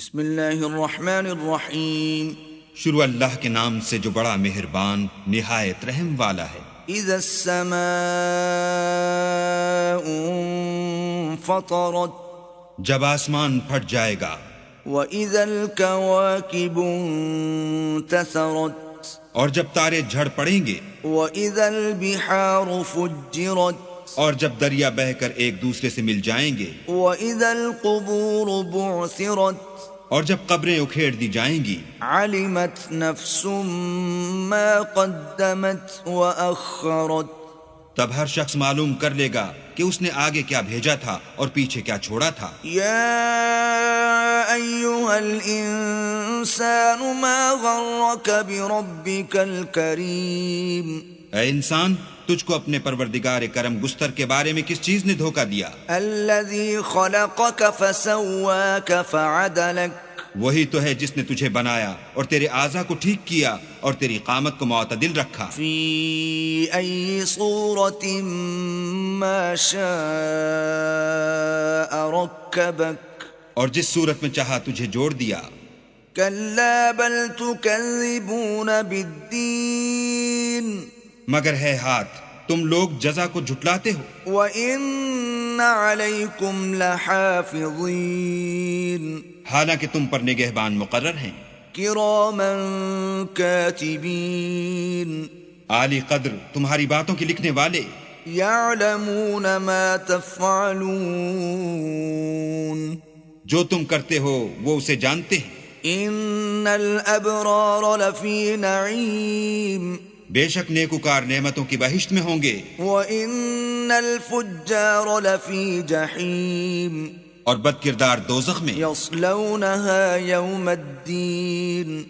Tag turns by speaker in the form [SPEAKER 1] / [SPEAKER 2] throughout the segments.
[SPEAKER 1] بسم اللہ الرحمن الرحیم.
[SPEAKER 2] شروع اللہ کے نام سے جو بڑا مہربان نہایت رحم والا ہے.
[SPEAKER 1] اذا السماء انفطرت
[SPEAKER 2] جب آسمان پھٹ جائے گا.
[SPEAKER 1] واذا الكواكب انتثرت
[SPEAKER 2] اور جب تارے جھڑ پڑیں گے.
[SPEAKER 1] واذا البحار فجرت
[SPEAKER 2] اور جب دریا بہہ کر ایک دوسرے سے مل جائیں گے.
[SPEAKER 1] واذا القبور بعثرت
[SPEAKER 2] اور جب قبریں اکھیڑ دی جائیں گی.
[SPEAKER 1] علمت نفس ما قدمت واخرت
[SPEAKER 2] تب ہر شخص معلوم کر لے گا کہ اس نے آگے کیا بھیجا تھا اور پیچھے کیا چھوڑا تھا.
[SPEAKER 1] یا ایھا الانسان ما غرک بربک الکریم.
[SPEAKER 2] اے انسان، تجھ کو اپنے پروردگار کرم گستر کے بارے میں کس چیز نے دھوکہ دیا؟
[SPEAKER 1] الذی خلقک فسواک فعدلک.
[SPEAKER 2] وہی تو ہے جس نے تجھے بنایا اور تیرے اعضاء کو ٹھیک کیا اور تیری قامت کو معتدل رکھا.
[SPEAKER 1] فی ای صورت ما شاء رکبک.
[SPEAKER 2] اور جس صورت میں چاہا تجھے جوڑ دیا.
[SPEAKER 1] کلا بل تکذبون بالدین.
[SPEAKER 2] مگر ہے ہاتھ تم لوگ جزا کو جھٹلاتے ہو.
[SPEAKER 1] وَإِنَّ عَلَيْكُمْ لَحَافِظِينَ.
[SPEAKER 2] حالانکہ تم پر نگہبان مقرر ہیں.
[SPEAKER 1] کِرَامًا کَاتِبِينَ.
[SPEAKER 2] عالی قدر تمہاری باتوں کے لکھنے والے.
[SPEAKER 1] يَعْلَمُونَ مَا تَفْعَلُونَ.
[SPEAKER 2] جو تم کرتے ہو وہ اسے جانتے ہیں.
[SPEAKER 1] إِنَّ الْأَبْرَارَ لَفِي نَعِيمٍ.
[SPEAKER 2] بے شک نیکوکار نعمتوں کی بہشت میں ہوں گے.
[SPEAKER 1] وَإِنَّ الْفُجَّارَ لَفِي جَحِيمٍ.
[SPEAKER 2] اور بد کردار دوزخ میں.
[SPEAKER 1] يَصْلَوْنَهَا يَوْمَ الدِّينِ.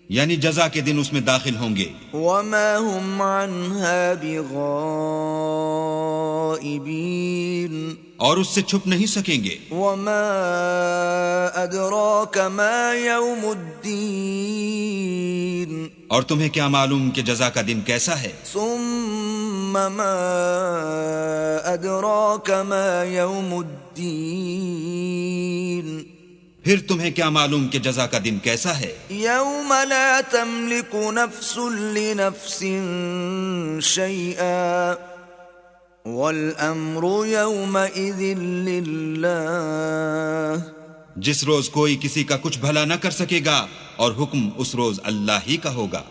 [SPEAKER 2] یعنی جزا کے دن اس میں داخل ہوں گے.
[SPEAKER 1] وَمَا هُمْ عَنْهَا بِغَائِبِينَ.
[SPEAKER 2] اور اس سے چھپ نہیں سکیں گے.
[SPEAKER 1] وَمَا أَدْرَاكَ مَا يَوْمُ الدِّينِ.
[SPEAKER 2] اور تمہیں کیا معلوم کہ جزا کا دن کیسا ہے.
[SPEAKER 1] ثُمَّ مَا أَدْرَاكَ مَا يَوْمُ الدِّينِ.
[SPEAKER 2] پھر تمہیں کیا معلوم کہ جزا کا دن کیسا ہے.
[SPEAKER 1] يَوْمَ لَا تَمْلِكُ نَفْسٌ لِنَفْسٍ شَيْئًا وَالْأَمْرُ يَوْمَئِذٍ لِلَّهِ.
[SPEAKER 2] جس روز کوئی کسی کا کچھ بھلا نہ کر سکے گا اور حکم اس روز اللہ ہی کا ہوگا.